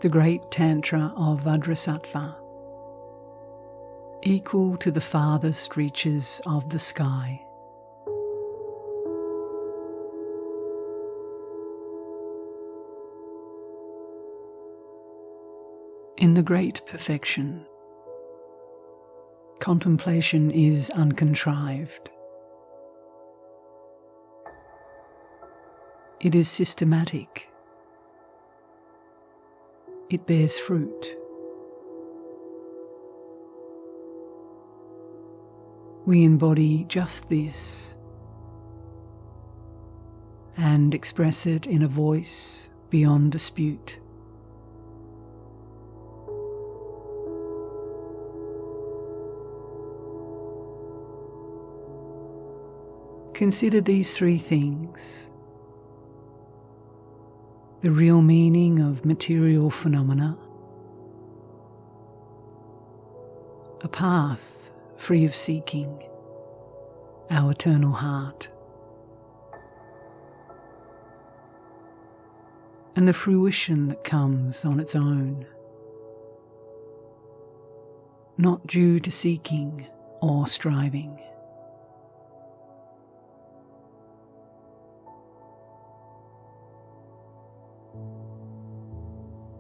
the Great Tantra of Vajrasattva, equal to the farthest reaches of the sky. In the great perfection, contemplation is uncontrived. It is systematic. It bears fruit. We embody just this and express it in a voice beyond dispute. Consider these three things: the real meaning of material phenomena, a path free of seeking, our eternal heart, and the fruition that comes on its own, not due to seeking or striving.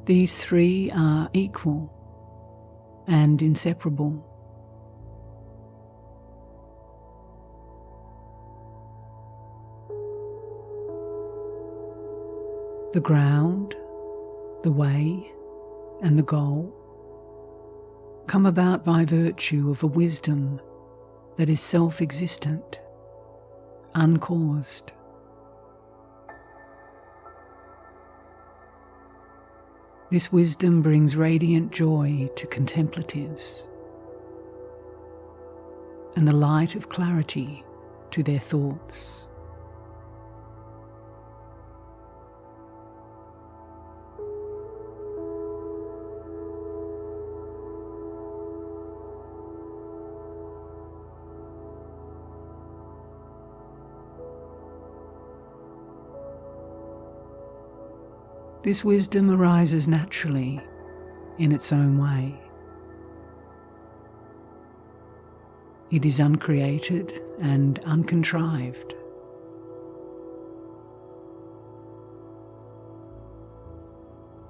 These three are equal and inseparable. The ground, the way, and the goal come about by virtue of a wisdom that is self-existent, uncaused. This wisdom brings radiant joy to contemplatives and the light of clarity to their thoughts. This wisdom arises naturally in its own way. It is uncreated and uncontrived.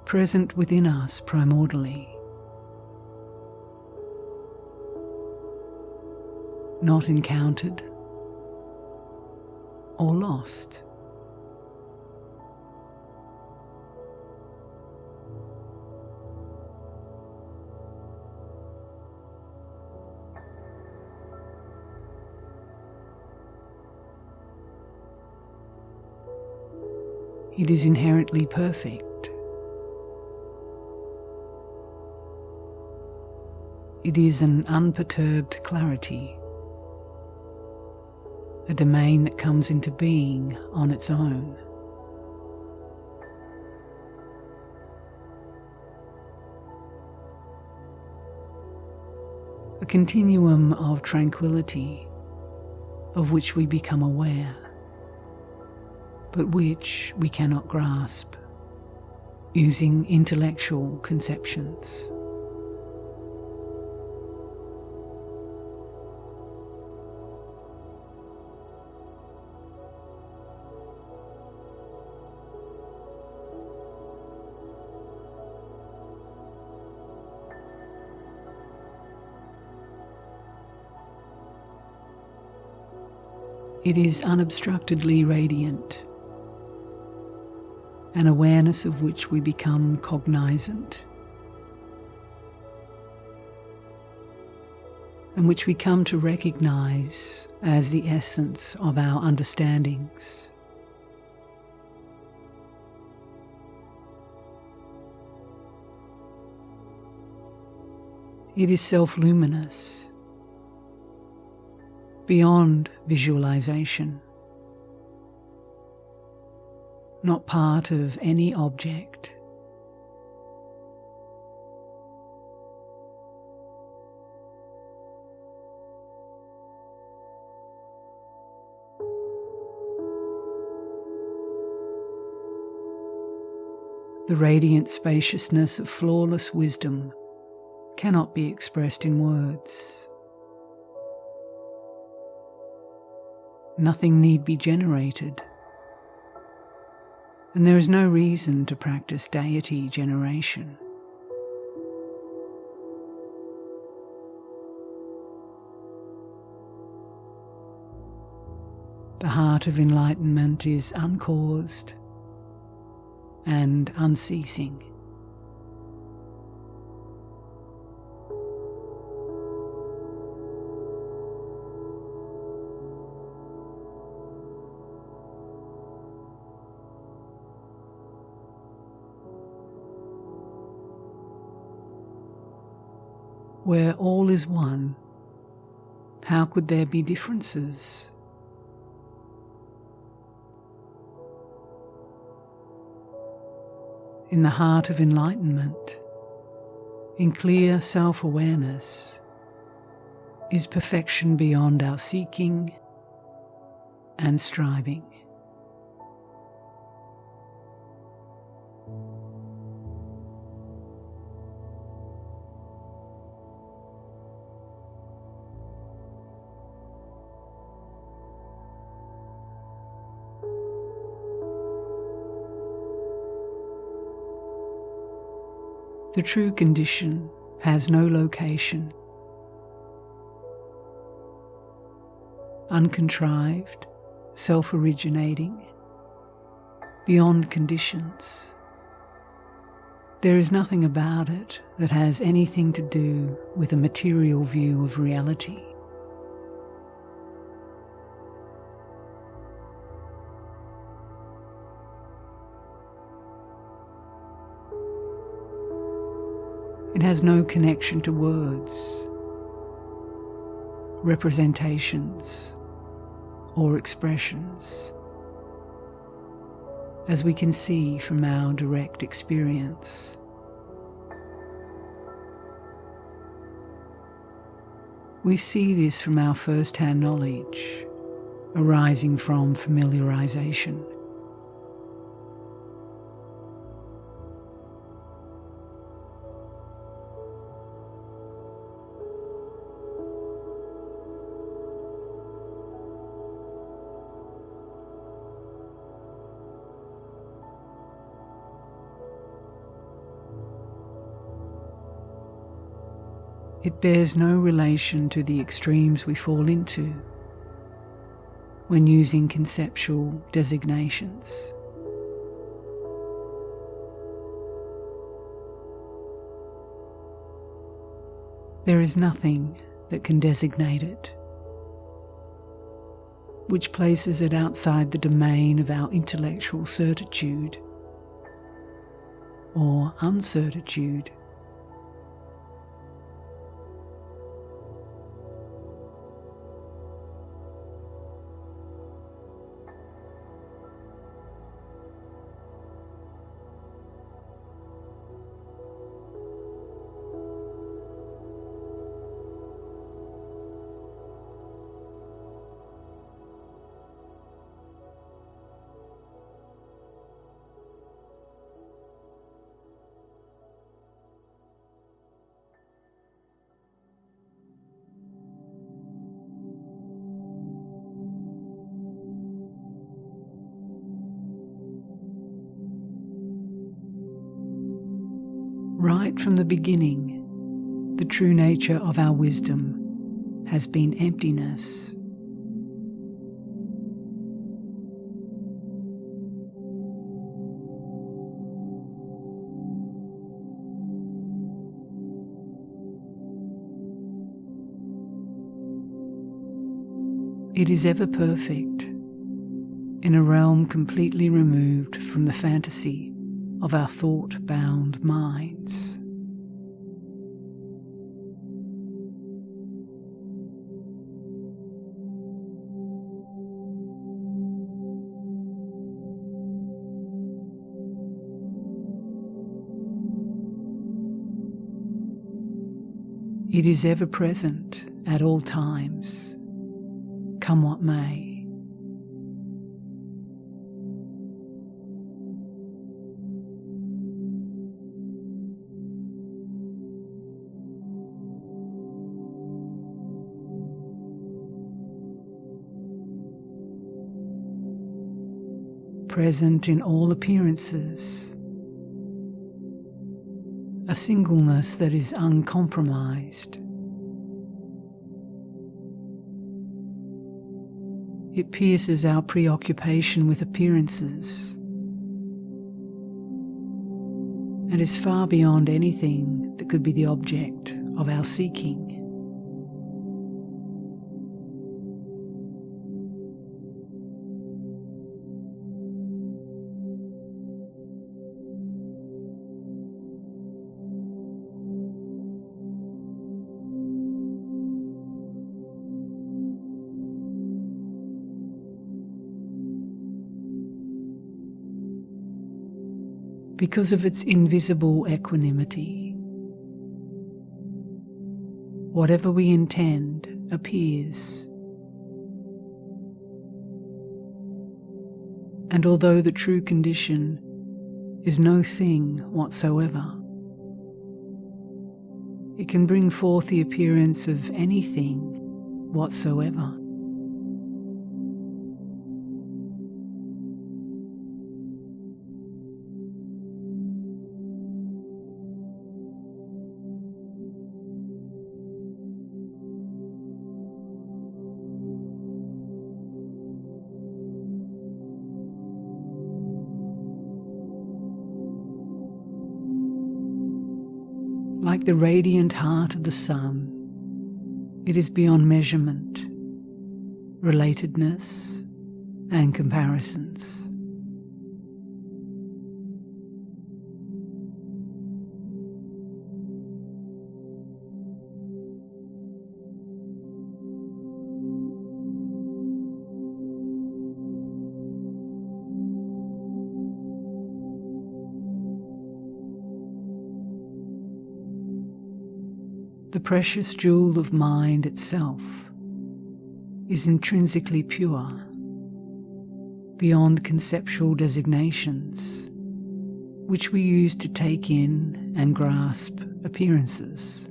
Present within us primordially, not encountered or lost. It is inherently perfect. It is an unperturbed clarity, a domain that comes into being on its own. A continuum of tranquility of which we become aware, but which we cannot grasp using intellectual conceptions. It is unobstructedly radiant, an awareness of which we become cognizant, and which we come to recognize as the essence of our understandings. It is self-luminous, beyond visualization, not part of any object. The radiant spaciousness of flawless wisdom cannot be expressed in words. Nothing need be generated, and there is no reason to practice deity generation. The heart of enlightenment is uncaused and unceasing. Where all is one, how could there be differences? In the heart of enlightenment, in clear self-awareness, is perfection beyond our seeking and striving. The true condition has no location. Uncontrived, self-originating, beyond conditions. There is nothing about it that has anything to do with a material view of reality. It has no connection to words, representations, or expressions, as we can see from our direct experience. We see this from our first-hand knowledge, arising from familiarization. It bears no relation to the extremes we fall into when using conceptual designations. There is nothing that can designate it, which places it outside the domain of our intellectual certitude or uncertitude. Right from the beginning, the true nature of our wisdom has been emptiness. It is ever perfect, in a realm completely removed from the fantasy of our thought-bound minds. It is ever present at all times, come what may. present in all appearances, a singleness that is uncompromised. It pierces our preoccupation with appearances and is far beyond anything that could be the object of our seeking. Because of its invisible equanimity, whatever we intend appears. And although the true condition is no thing whatsoever, it can bring forth the appearance of anything whatsoever. Like the radiant heart of the sun, it is beyond measurement, relatedness, and comparisons. The precious jewel of mind itself is intrinsically pure, beyond conceptual designations, which we use to take in and grasp appearances.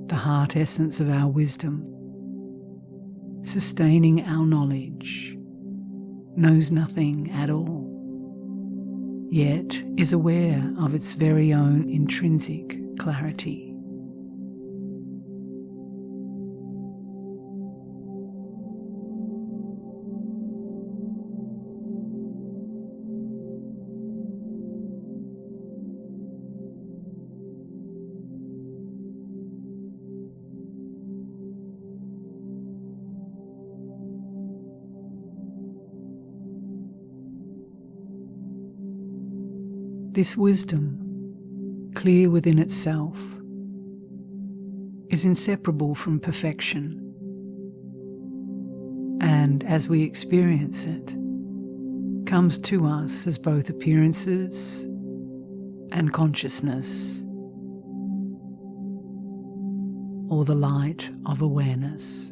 The heart essence of our wisdom, sustaining our knowledge, knows nothing at all, yet is aware of its very own intrinsic clarity. This wisdom, clear within itself, is inseparable from perfection, and as we experience it, comes to us as both appearances and consciousness, or the light of awareness.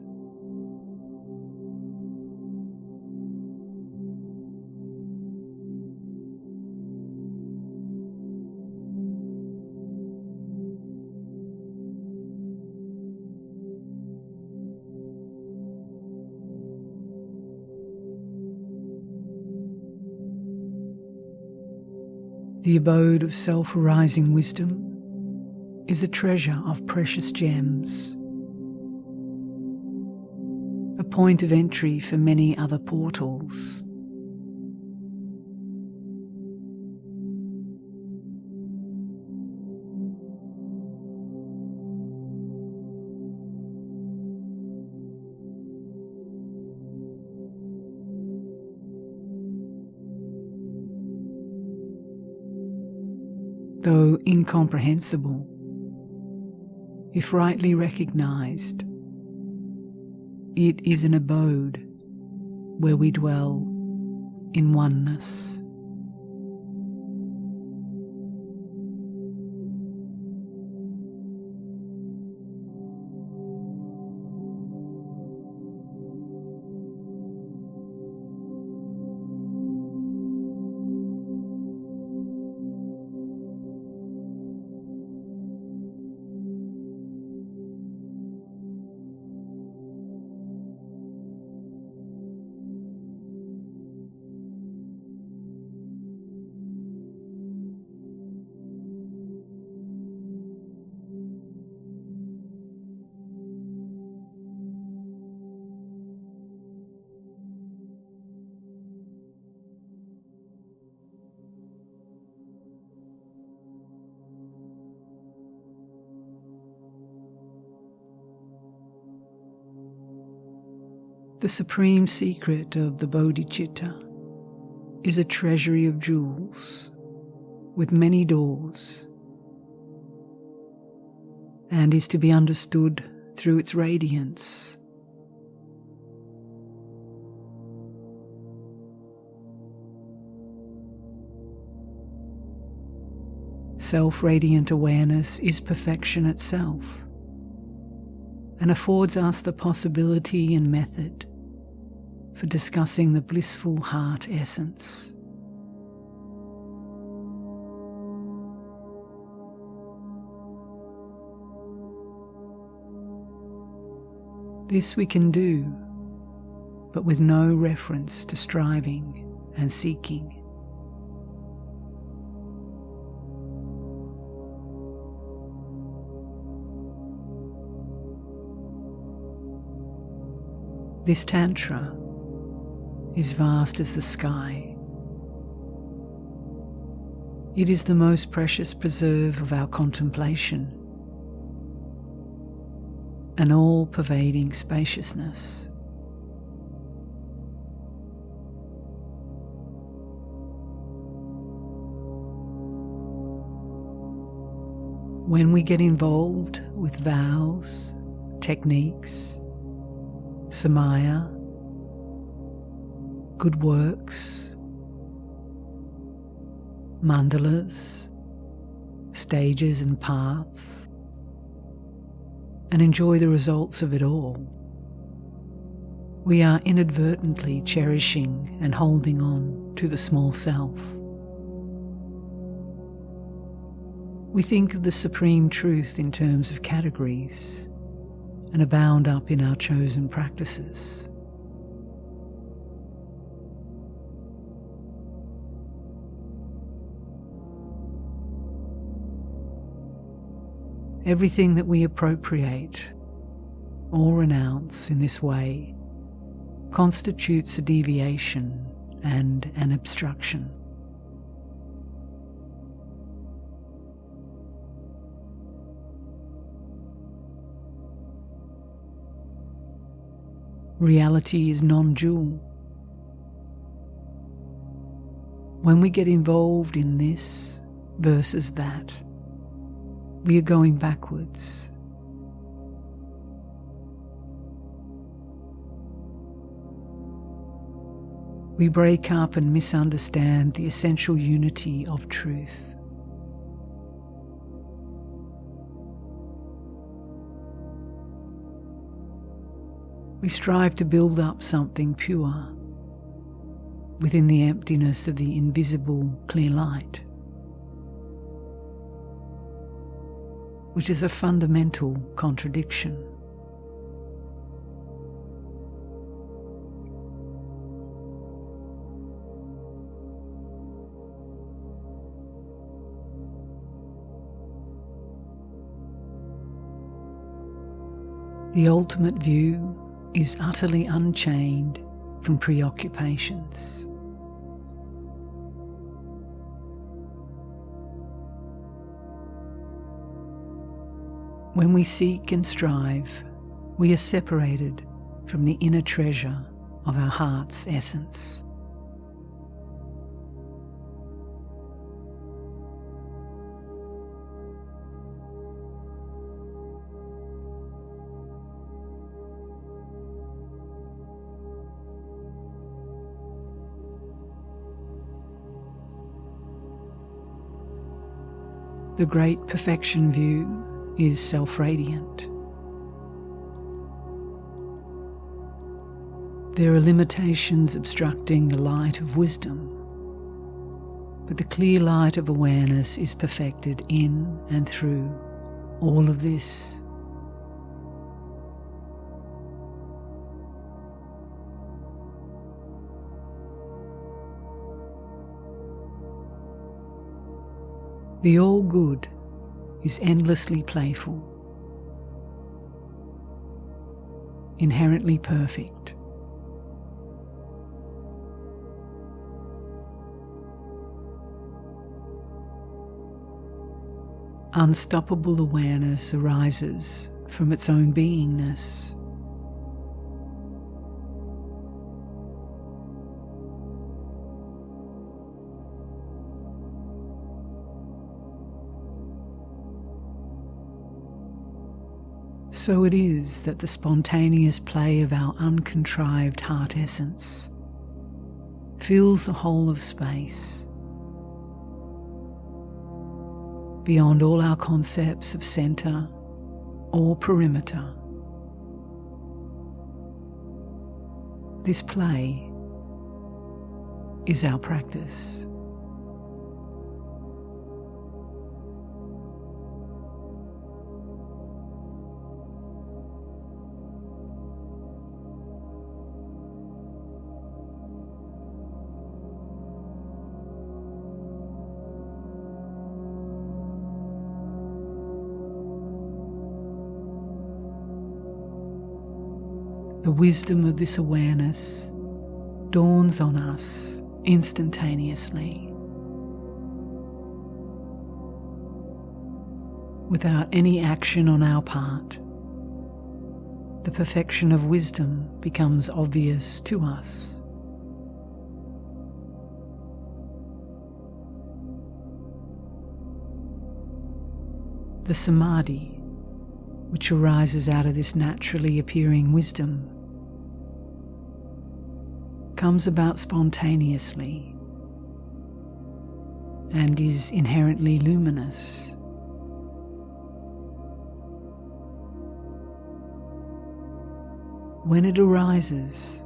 The abode of self-arising wisdom is a treasure of precious gems, a point of entry for many other portals. Though incomprehensible, if rightly recognized, it is an abode where we dwell in oneness. The supreme secret of the bodhicitta is a treasury of jewels with many doors, and is to be understood through its radiance. Self-radiant awareness is perfection itself, and affords us the possibility and method for discussing the blissful heart essence. This we can do, but with no reference to striving and seeking. This Tantra is vast as the sky. It is the most precious preserve of our contemplation, an all-pervading spaciousness. When we get involved with vows, techniques, samaya, good works, mandalas, stages and paths, and enjoy the results of it all, we are inadvertently cherishing and holding on to the small self. We think of the supreme truth in terms of categories and are bound up in our chosen practices. Everything that we appropriate or renounce in this way constitutes a deviation and an obstruction. Reality is non-dual. When we get involved in this versus that, we are going backwards. We break up and misunderstand the essential unity of truth. We strive to build up something pure within the emptiness of the invisible clear light, which is a fundamental contradiction. The ultimate view is utterly unchained from preoccupations. When we seek and strive, we are separated from the inner treasure of our heart's essence. The great perfection view is self-radiant. There are limitations obstructing the light of wisdom, but the clear light of awareness is perfected in and through all of this. The all-good is endlessly playful, inherently perfect. Unstoppable awareness arises from its own beingness. So it is that the spontaneous play of our uncontrived heart essence fills the whole of space, beyond all our concepts of centre or perimeter. This play is our practice. The wisdom of this awareness dawns on us instantaneously, without any action on our part. The perfection of wisdom becomes obvious to us. The samadhi, which arises out of this naturally appearing wisdom, comes about spontaneously and is inherently luminous. When it arises,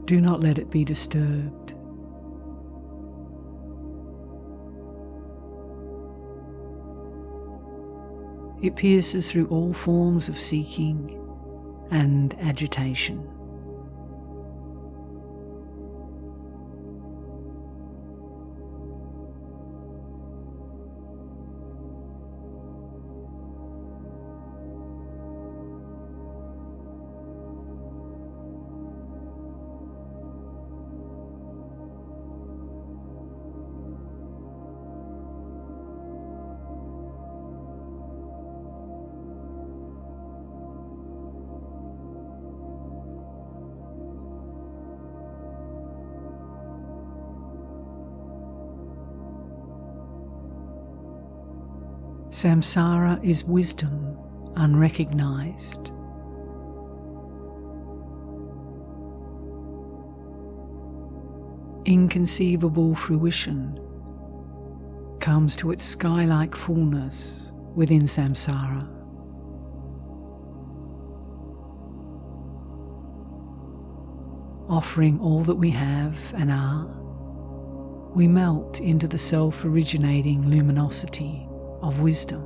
do not let it be disturbed. It pierces through all forms of seeking and agitation. Samsara is wisdom unrecognized. Inconceivable fruition comes to its sky-like fullness within samsara. Offering all that we have and are, we melt into the self-originating luminosity of wisdom.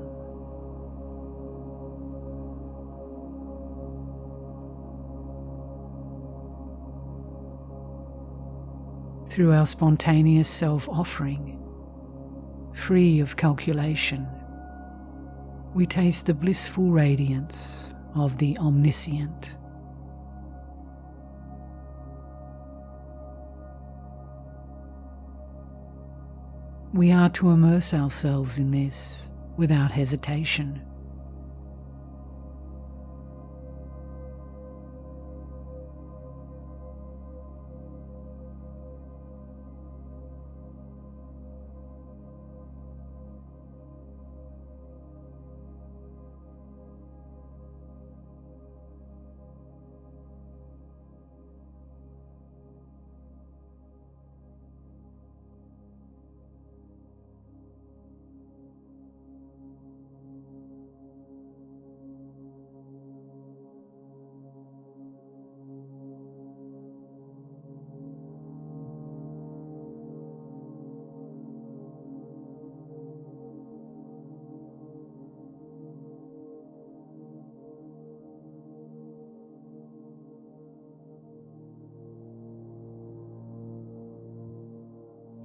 Through our spontaneous self-offering, free of calculation, we taste the blissful radiance of the omniscient. We are to immerse ourselves in this without hesitation.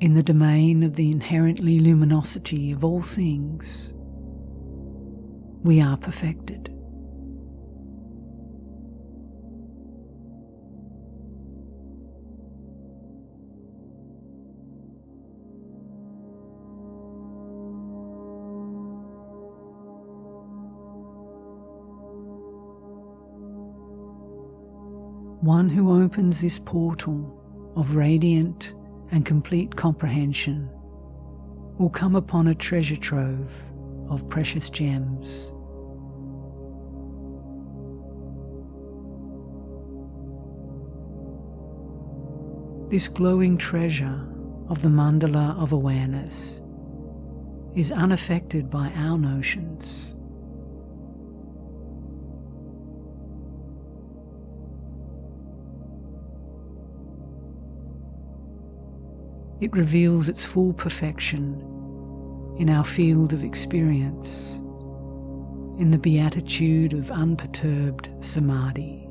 In the domain of the inherently luminosity of all things, we are perfected. One who opens this portal of radiant and complete comprehension will come upon a treasure trove of precious gems. This glowing treasure of the mandala of awareness is unaffected by our notions. It reveals its full perfection in our field of experience, in the beatitude of unperturbed samadhi.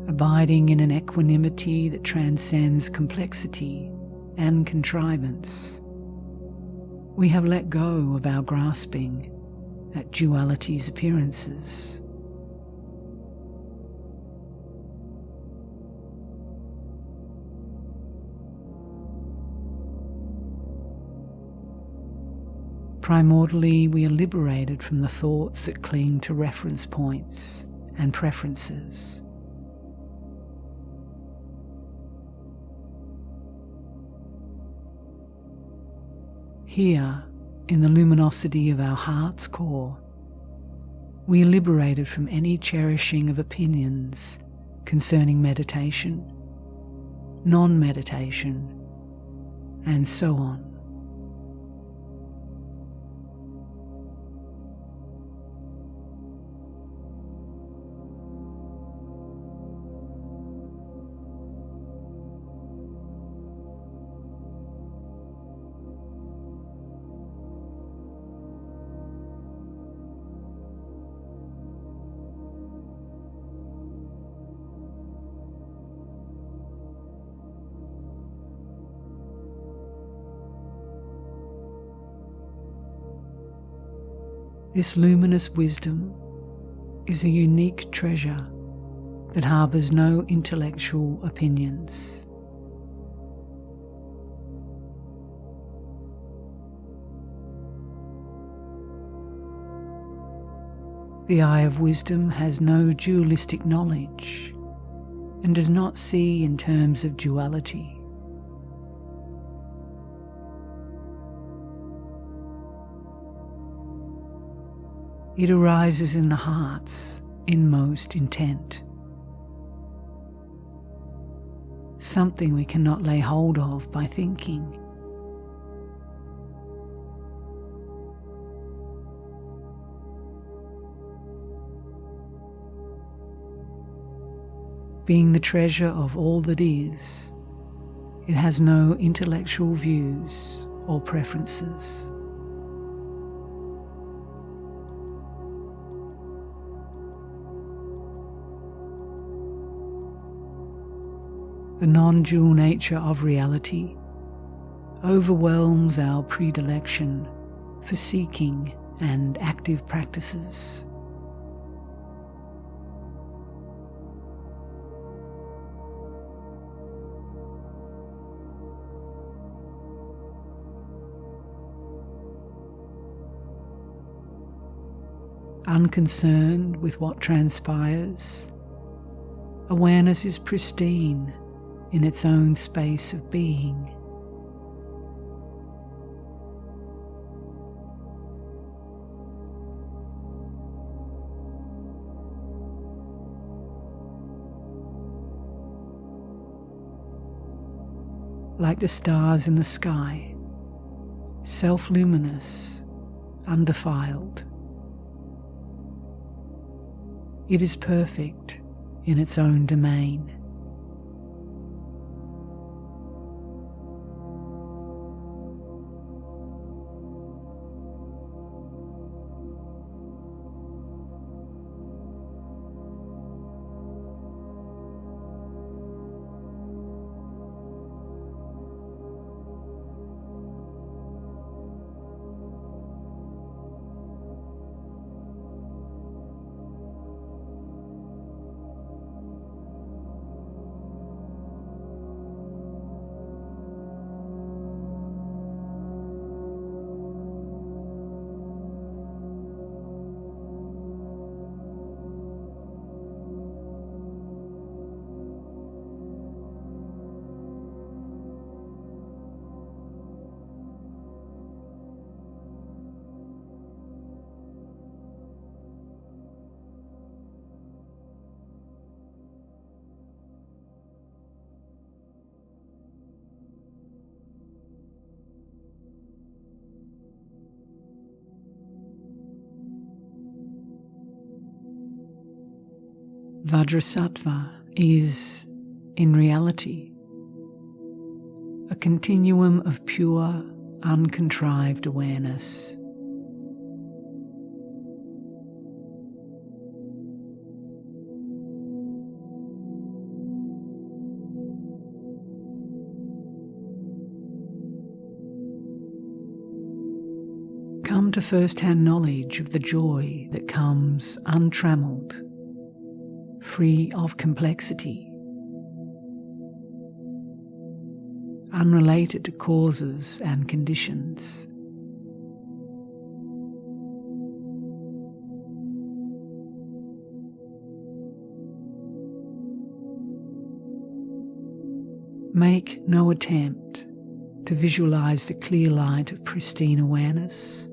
Abiding in an equanimity that transcends complexity and contrivance, we have let go of our grasping at duality's appearances. Primordially, we are liberated from the thoughts that cling to reference points and preferences. Here, in the luminosity of our heart's core, we are liberated from any cherishing of opinions concerning meditation, non-meditation, and so on. This luminous wisdom is a unique treasure that harbours no intellectual opinions. The eye of wisdom has no dualistic knowledge and does not see in terms of duality. It arises in the heart's inmost intent, something we cannot lay hold of by thinking. Being the treasure of all that is, it has no intellectual views or preferences. The non-dual nature of reality overwhelms our predilection for seeking and active practices. Unconcerned with what transpires, awareness is pristine in its own space of being. Like the stars in the sky, self-luminous, undefiled. It is perfect in its own domain. Vajrasattva is, in reality, a continuum of pure, uncontrived awareness. Come to first-hand knowledge of the joy that comes untrammeled, free of complexity, unrelated to causes and conditions. Make no attempt to visualize the clear light of pristine awareness.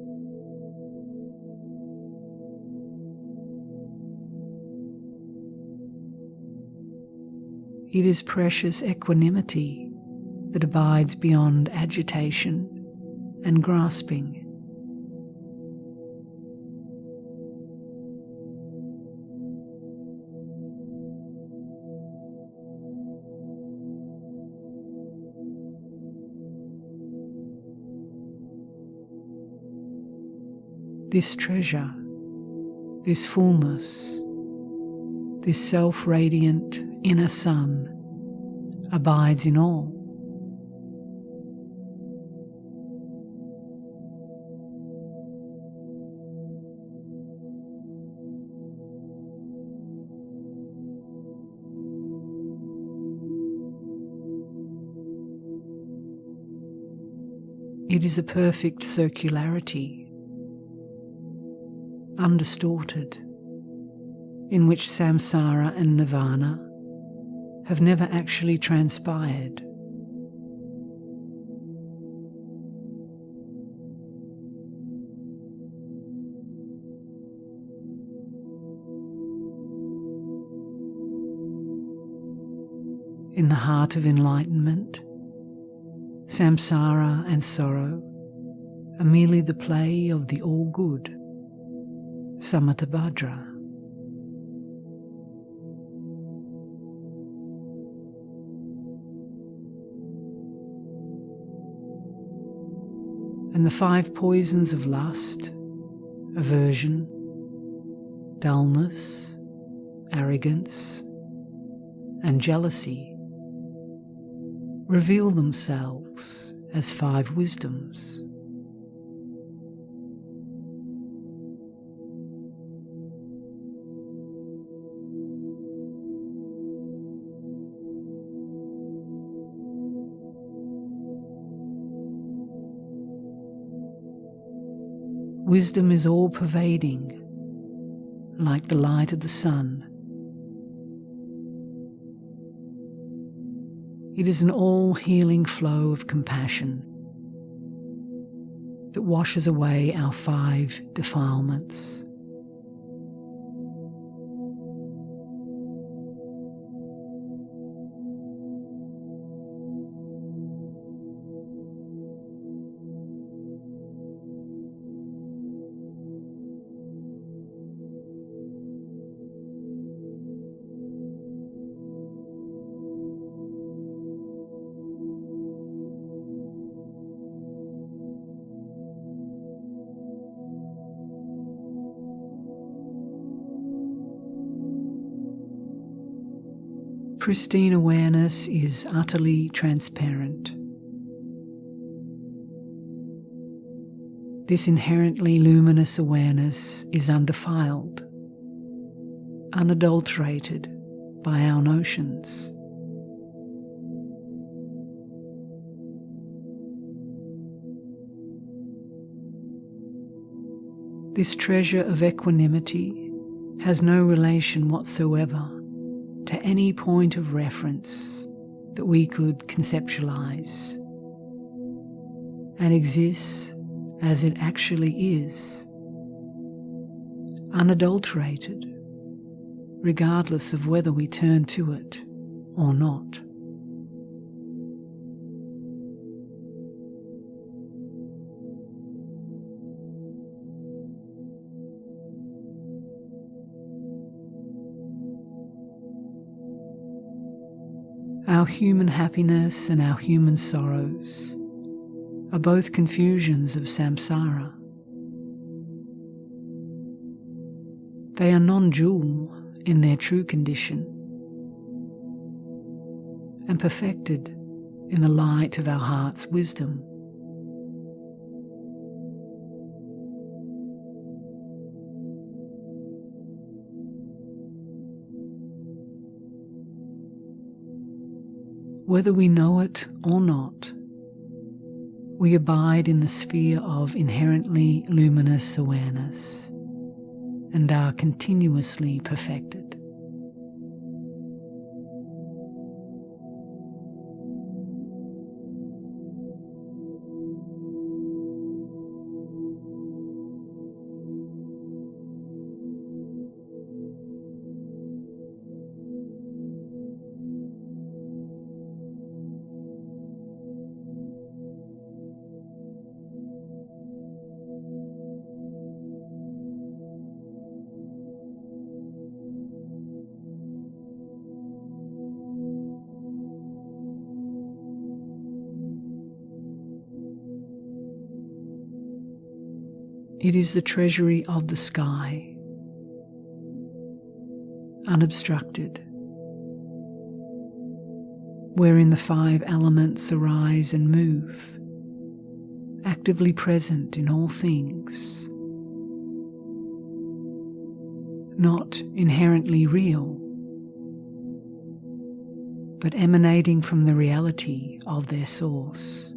It is precious equanimity that abides beyond agitation and grasping. This treasure, this fullness, this self-radiant inner sun abides in all. It is a perfect circularity, undistorted, in which samsara and nirvana have never actually transpired. In the heart of enlightenment, samsara and sorrow are merely the play of the all-good, samattabhadra. And the 5 poisons of lust, aversion, dullness, arrogance, and jealousy reveal themselves as 5 wisdoms. Wisdom is all-pervading, like the light of the sun. It is an all-healing flow of compassion that washes away our 5 defilements. Pristine awareness is utterly transparent. This inherently luminous awareness is undefiled, unadulterated by our notions. This treasure of equanimity has no relation whatsoever to any point of reference that we could conceptualize, and exists as it actually is, unadulterated, regardless of whether we turn to it or not. Our human happiness and our human sorrows are both confusions of samsara. They are non-dual in their true condition and perfected in the light of our heart's wisdom. Whether we know it or not, we abide in the sphere of inherently luminous awareness and are continuously perfected. It is the treasury of the sky, unobstructed, wherein the 5 elements arise and move, actively present in all things, not inherently real, but emanating from the reality of their source.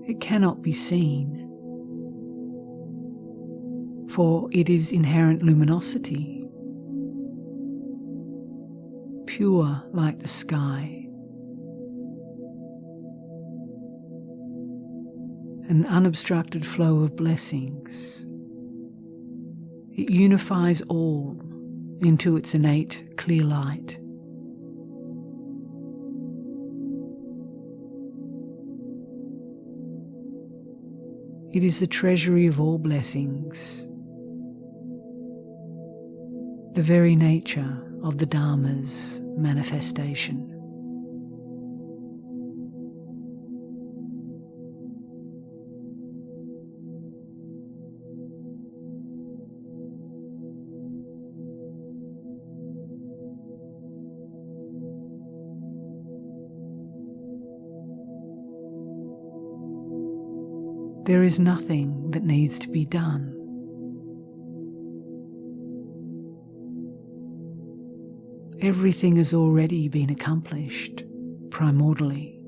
It cannot be seen, for it is inherent luminosity, pure like the sky, an unobstructed flow of blessings. It unifies all into its innate clear light. It is the treasury of all blessings, the very nature of the Dharma's manifestation. There is nothing that needs to be done. Everything has already been accomplished primordially.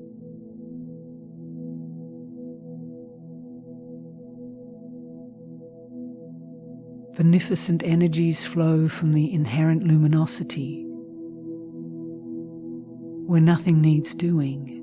Beneficent energies flow from the inherent luminosity, where nothing needs doing.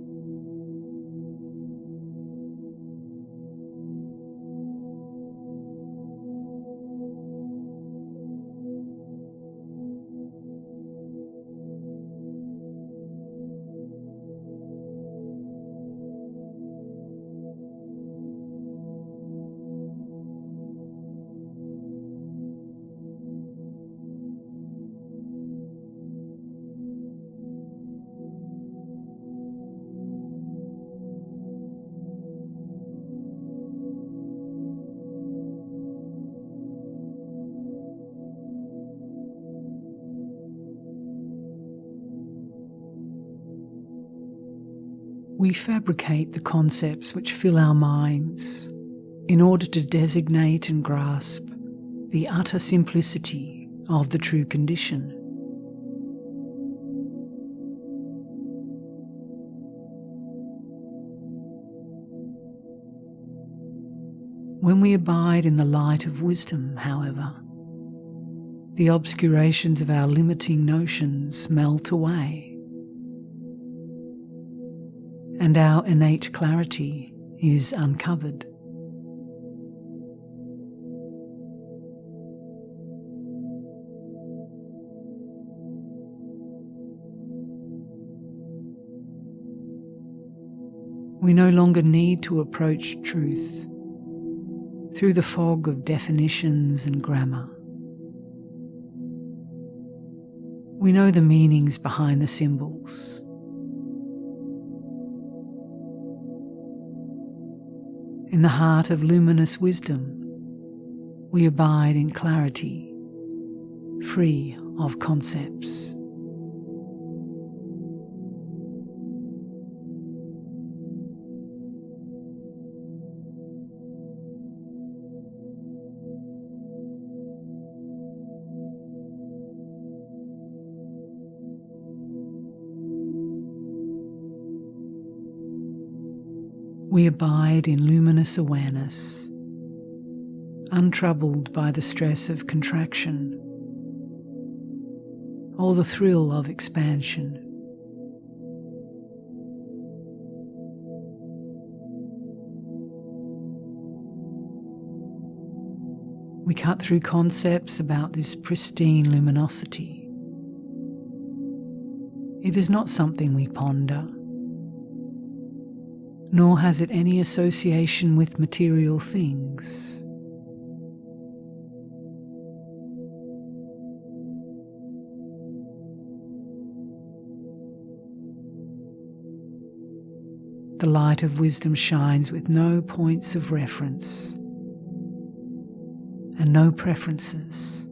We fabricate the concepts which fill our minds in order to designate and grasp the utter simplicity of the true condition. When we abide in the light of wisdom, however, the obscurations of our limiting notions melt away, and our innate clarity is uncovered. We no longer need to approach truth through the fog of definitions and grammar. We know the meanings behind the symbols. In the heart of luminous wisdom, we abide in clarity, free of concepts. We abide in luminous awareness, untroubled by the stress of contraction or the thrill of expansion. We cut through concepts about this pristine luminosity. It is not something we ponder, nor has it any association with material things. The light of wisdom shines with no points of reference and no preferences.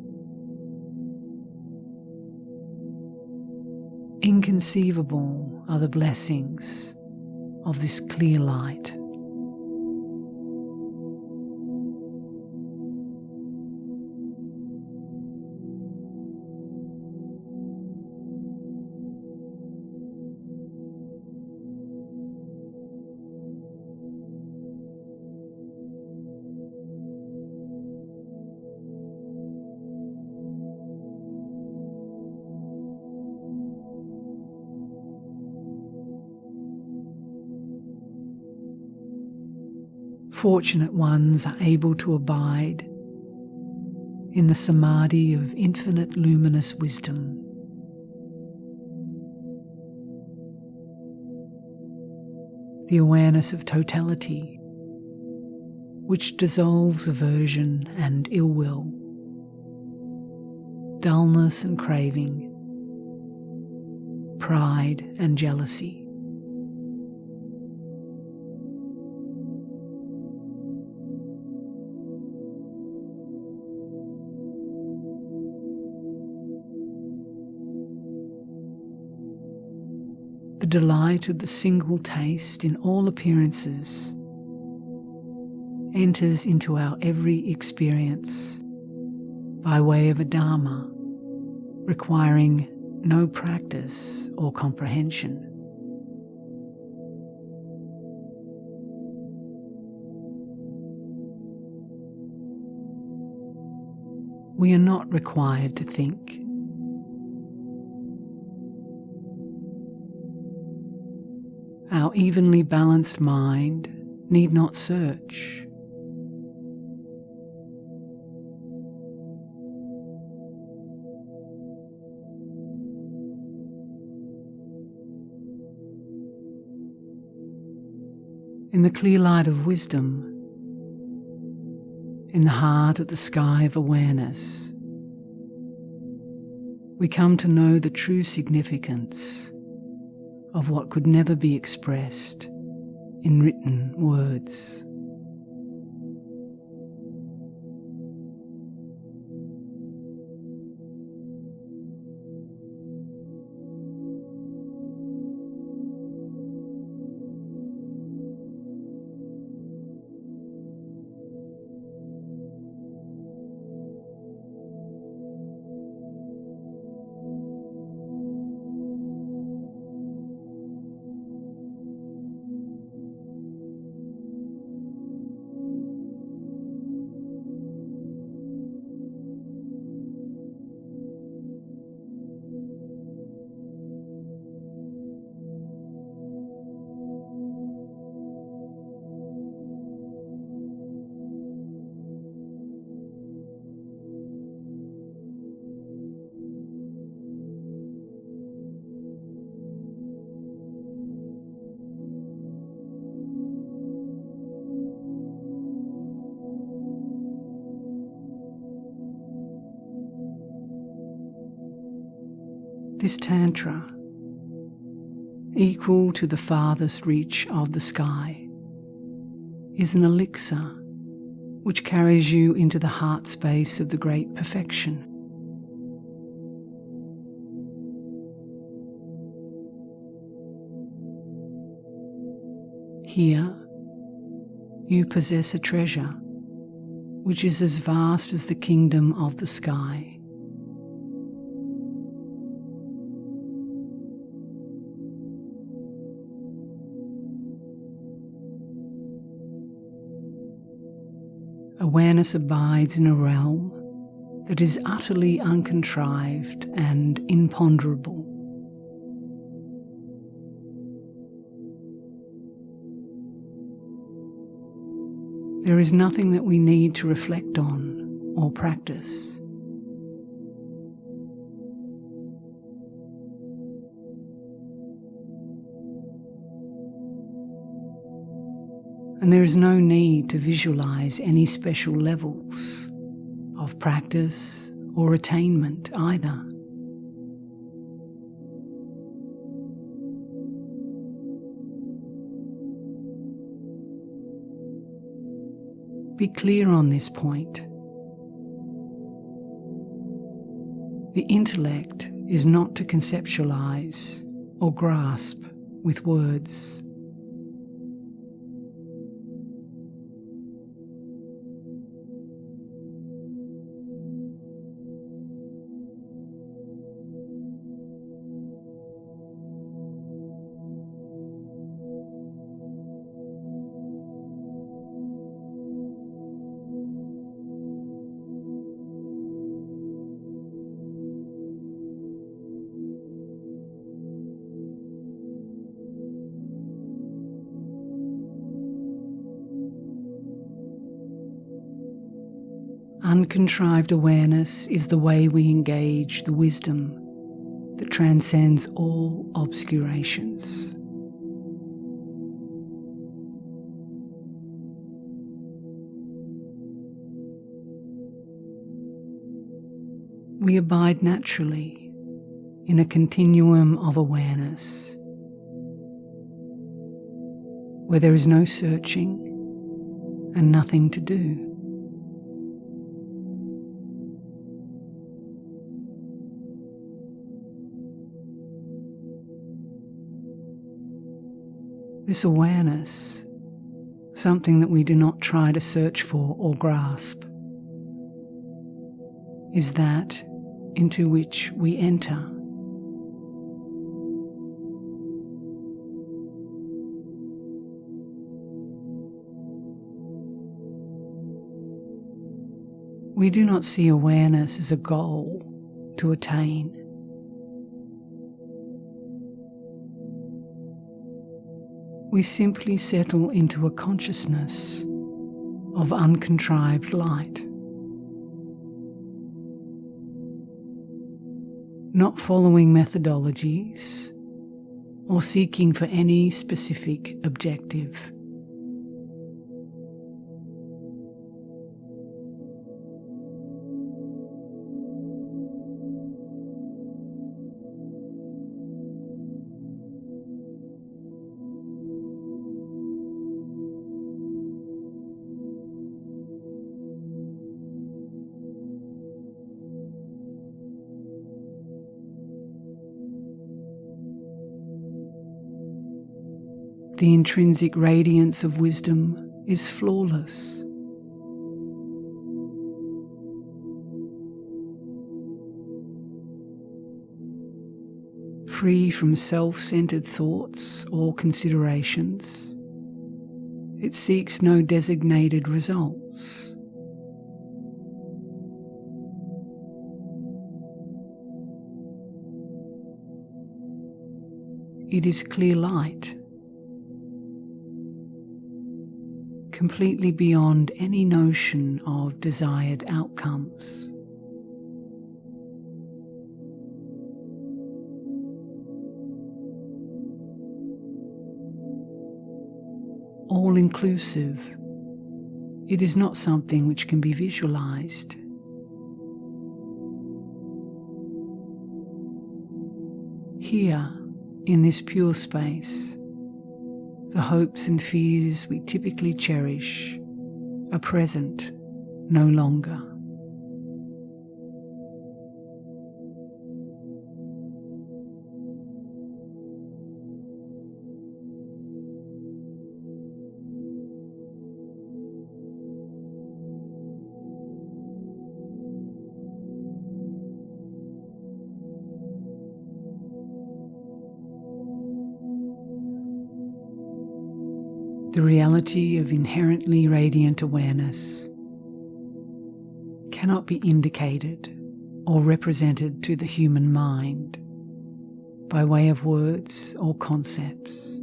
Inconceivable are the blessings of this clear light. Fortunate ones are able to abide in the samadhi of infinite luminous wisdom. The awareness of totality, which dissolves aversion and ill will, dullness and craving, pride and jealousy. The delight of the single taste in all appearances enters into our every experience by way of a dharma requiring no practice or comprehension. We are not required to think. Our evenly balanced mind need not search. In the clear light of wisdom, in the heart of the sky of awareness, we come to know the true significance of what could never be expressed in written words. This Tantra, equal to the farthest reach of the sky, is an elixir which carries you into the heart space of the great perfection. Here, you possess a treasure which is as vast as the kingdom of the sky. Awareness abides in a realm that is utterly uncontrived and imponderable. There is nothing that we need to reflect on or practice. And there is no need to visualize any special levels of practice or attainment either. Be clear on this point. The intellect is not to conceptualize or grasp with words. Uncontrived awareness is the way we engage the wisdom that transcends all obscurations. We abide naturally in a continuum of awareness where there is no searching and nothing to do. This awareness, something that we do not try to search for or grasp, is that into which we enter. We do not see awareness as a goal to attain. We simply settle into a consciousness of uncontrived light, not following methodologies or seeking for any specific objective. The intrinsic radiance of wisdom is flawless. Free from self-centered thoughts or considerations, it seeks no designated results. It is clear light, completely beyond any notion of desired outcomes. All-inclusive, it is not something which can be visualized. Here, in this pure space, the hopes and fears we typically cherish are present no longer. The reality of inherently radiant awareness cannot be indicated or represented to the human mind by way of words or concepts.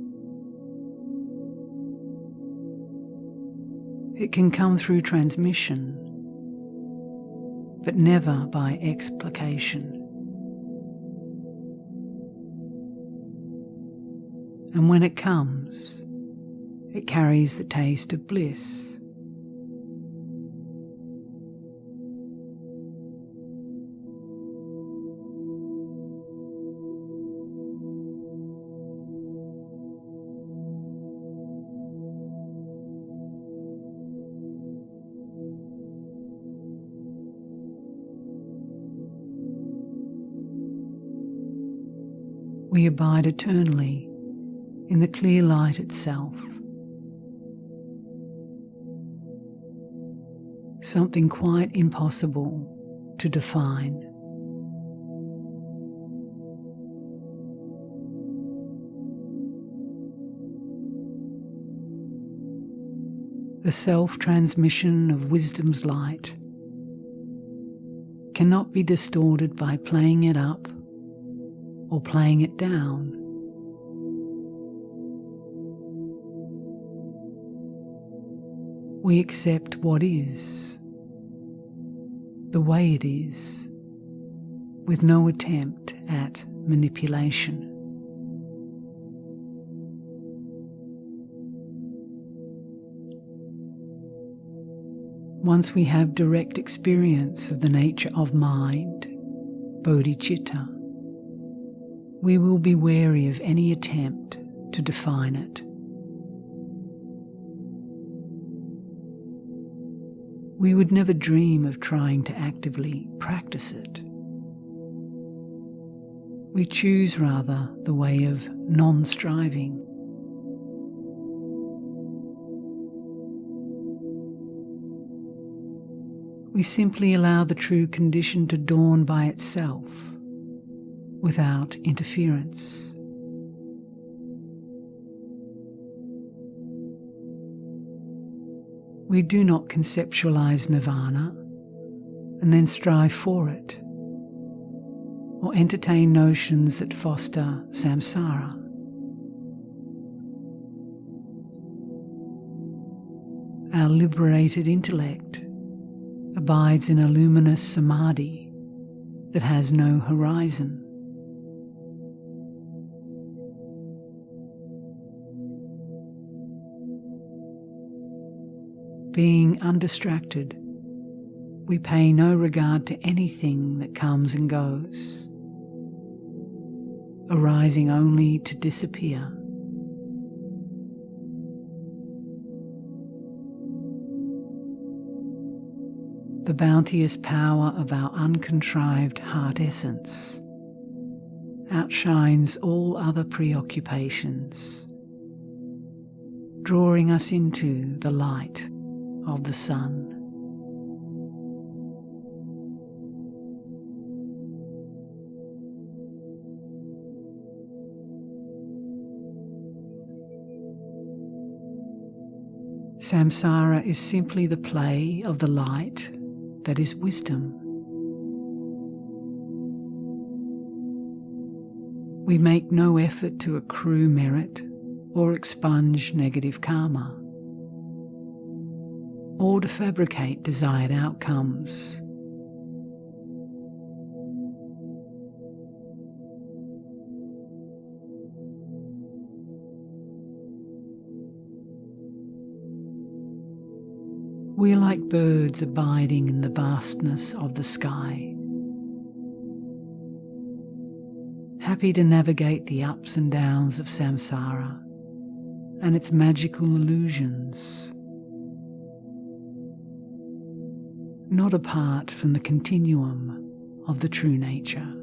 It can come through transmission, but never by explication. And when it comes, it carries the taste of bliss. We abide eternally in the clear light itself. Something quite impossible to define. The self-transmission of wisdom's light cannot be distorted by playing it up or playing it down. We accept what is, the way it is, with no attempt at manipulation. Once we have direct experience of the nature of mind, bodhicitta, we will be wary of any attempt to define it. We would never dream of trying to actively practice it. We choose rather the way of non-striving. We simply allow the true condition to dawn by itself, without interference. We do not conceptualize nirvana and then strive for it, or entertain notions that foster samsara. Our liberated intellect abides in a luminous samadhi that has no horizon. Being undistracted, we pay no regard to anything that comes and goes, arising only to disappear. The bounteous power of our uncontrived heart essence outshines all other preoccupations, drawing us into the light of the sun. Samsara is simply the play of the light that is wisdom. We make no effort to accrue merit or expunge negative karma, or to fabricate desired outcomes. We are like birds abiding in the vastness of the sky, happy to navigate the ups and downs of samsara and its magical illusions, not apart from the continuum of the true nature.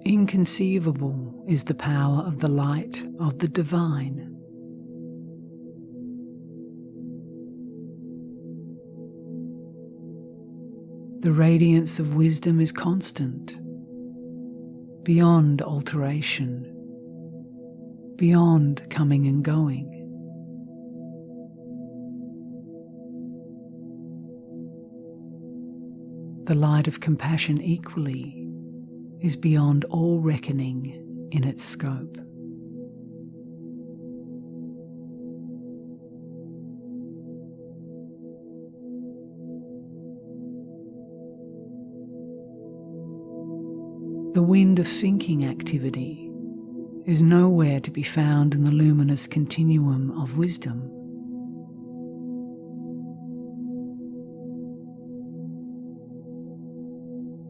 Inconceivable is the power of the light of the divine. The radiance of wisdom is constant, beyond alteration, beyond coming and going. The light of compassion equally is beyond all reckoning in its scope. The wind of thinking activity is nowhere to be found in the luminous continuum of wisdom.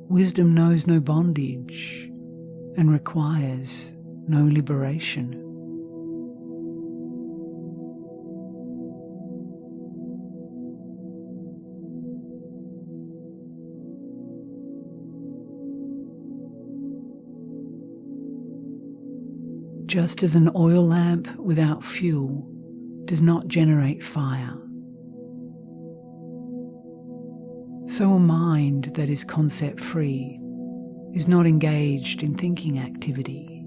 Wisdom knows no bondage and requires no liberation. Just as an oil lamp without fuel does not generate fire, so a mind that is concept-free is not engaged in thinking activity.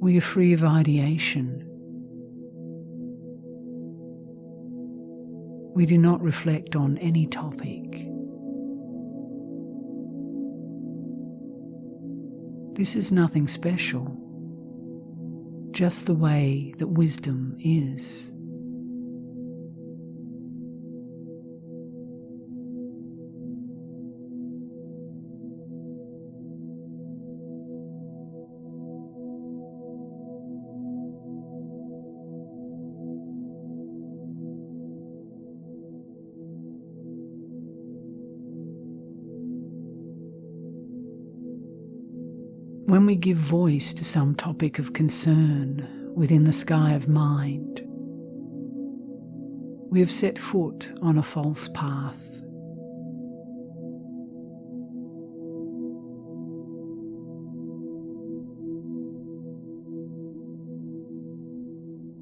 We are free of ideation. We do not reflect on any topic. This is nothing special, just the way that wisdom is. When we give voice to some topic of concern within the sky of mind, we have set foot on a false path.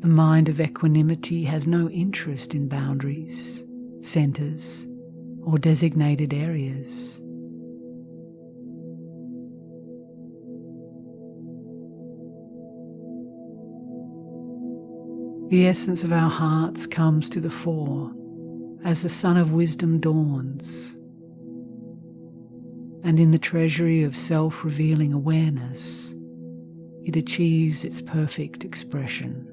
The mind of equanimity has no interest in boundaries, centers, or designated areas. The essence of our hearts comes to the fore as the sun of wisdom dawns, and in the treasury of self-revealing awareness, it achieves its perfect expression.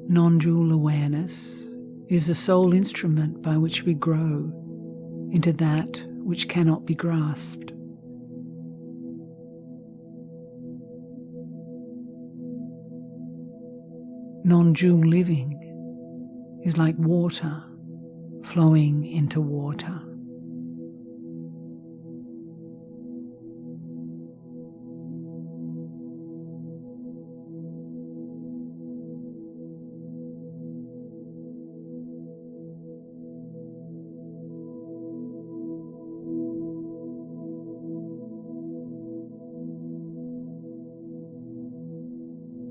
Non-dual awareness is the sole instrument by which we grow into that which cannot be grasped. Non-dual living is like water flowing into water.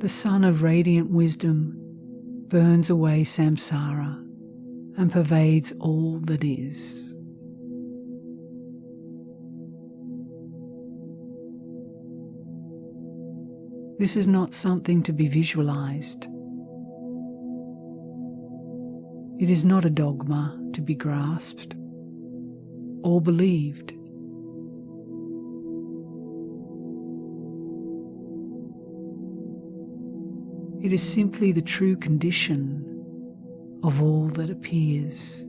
The sun of radiant wisdom burns away samsara and pervades all that is. This is not something to be visualized. It is not a dogma to be grasped or believed. It is simply the true condition of all that appears.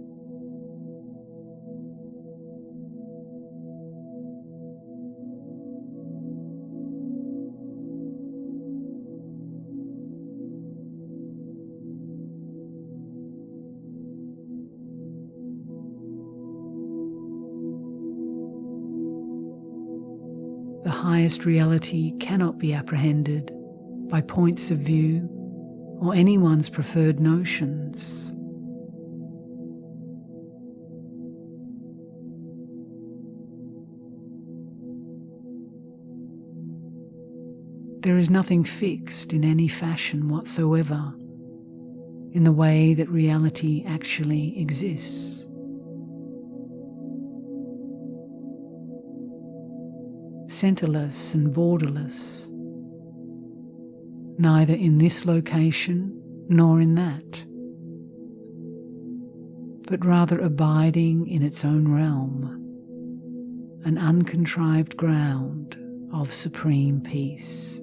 The highest reality cannot be apprehended by points of view or anyone's preferred notions. There is nothing fixed in any fashion whatsoever in the way that reality actually exists. Centerless and borderless, neither in this location nor in that, but rather abiding in its own realm, an uncontrived ground of supreme peace.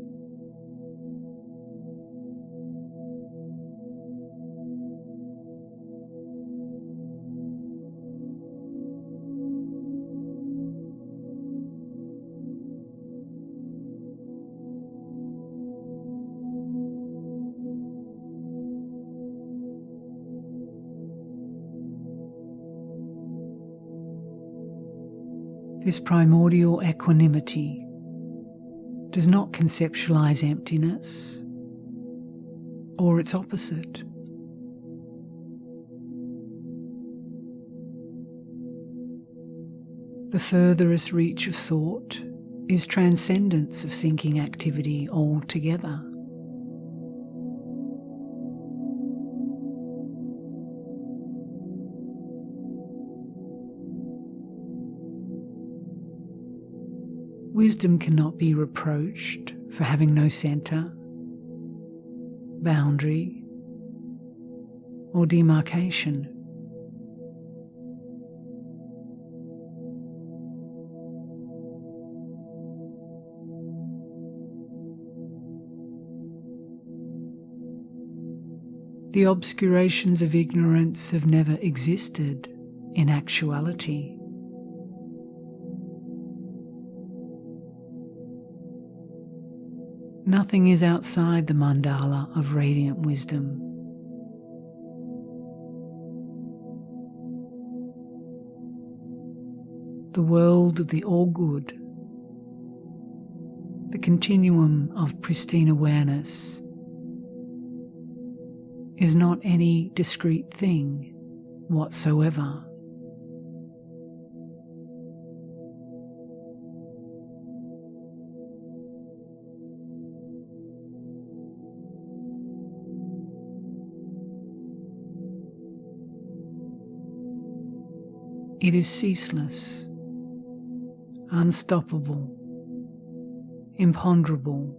This primordial equanimity does not conceptualize emptiness or its opposite. The furthest reach of thought is transcendence of thinking activity altogether. Wisdom cannot be reproached for having no center, boundary, or demarcation. The obscurations of ignorance have never existed in actuality. Nothing is outside the mandala of radiant wisdom. The world of the all-good, the continuum of pristine awareness, is not any discrete thing whatsoever. It is ceaseless, unstoppable, imponderable,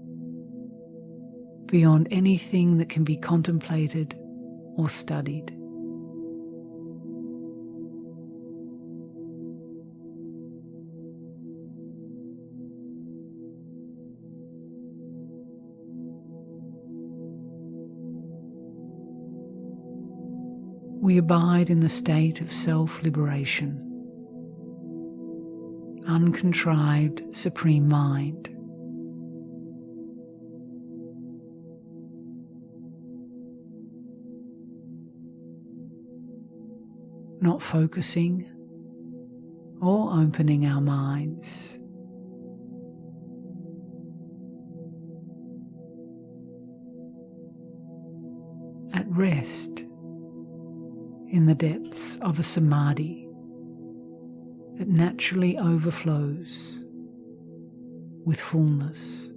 beyond anything that can be contemplated or studied. We abide in the state of self-liberation, uncontrived supreme mind. Not focusing or opening our minds. At rest in the depths of a samadhi that naturally overflows with fullness.